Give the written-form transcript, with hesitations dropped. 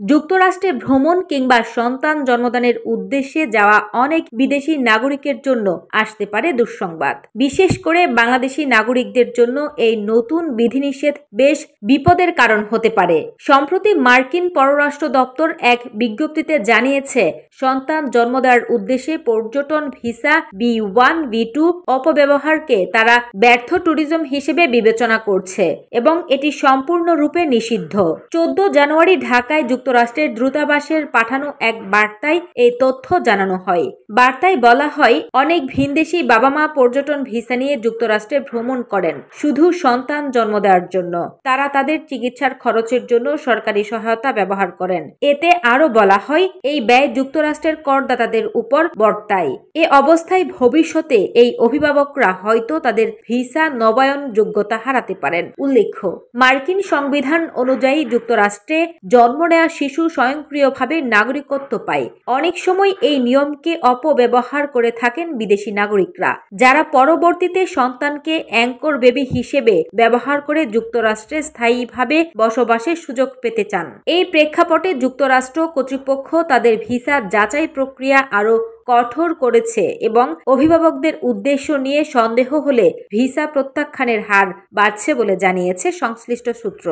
যুক্তরাষ্ট্রে ভ্রমণ কিংবা সন্তান জন্মদানের উদ্দেশ্যে যাওয়া অনেক বিদেশি নাগরিকের জন্য আসতে পারে দুঃসংবাদ। বিশেষ করে বাংলাদেশি নাগরিকদের জন্য এই নতুন বিধিনিষেধ বেশ বিপদের কারণ হতে পারে। সম্প্রতি মার্কিন পররাষ্ট্র দপ্তর এক বিজ্ঞপ্তিতে জানিয়েছে, সন্তান জন্ম দেওয়ার উদ্দেশ্যে পর্যটন ভিসা B1 B2 অপব্যবহারকে তারা ব্যর্থ ট্যুরিজম হিসেবে বিবেচনা করছে এবং এটি সম্পূর্ণরূপে নিষিদ্ধ। 14 জানুয়ারি ঢাকায় যুক্তরাষ্ট্রের দূতাবাসের পাঠানো এক বার্তায় এই তথ্য জানানো হয়। বার্তায় বলা হয়, অনেক ভিনদেশি বাবা মা পর্যটন ভিসা নিয়ে যুক্তরাষ্ট্রে ভ্রমণ করেন শুধু সন্তান জন্ম দেওয়ার জন্য। তারা তাদের চিকিৎসার খরচের জন্য সরকারি সহায়তা ব্যবহার করেন। এতে আরও বলা হয়, এই ব্যয় যুক্তরাষ্ট্রের করদাতাদের উপর বর্তায়। এ অবস্থায় ভবিষ্যতে এই অভিভাবকরা হয়তো তাদের ভিসা নবায়ন যোগ্যতা হারাতে পারেন। উল্লেখ্য, মার্কিন সংবিধান অনুযায়ী যুক্তরাষ্ট্রে জন্ম নেওয়া শিশু স্বয়ংক্রিয়ভাবে নাগরিকত্ব পায়। অনেক সময় এই নিয়মকে অপব্যবহার করে থাকেন বিদেশি নাগরিকরা, যারা পরবর্তীতে সন্তানকে অ্যাঙ্কর বেবি হিসেবে ব্যবহার করে যুক্তরাষ্ট্রে স্থায়ীভাবে বসবাসের সুযোগ পেতে চান। এই প্রেক্ষাপটে যুক্তরাষ্ট্র কর্তৃপক্ষ তাদের ভিসা যাচাই প্রক্রিয়া আরও কঠোর করেছে এবং অভিভাবকদের উদ্দেশ্য নিয়ে সন্দেহ হলে ভিসা প্রত্যাখ্যানের হার বাড়ছে বলে জানিয়েছে সংশ্লিষ্ট সূত্র।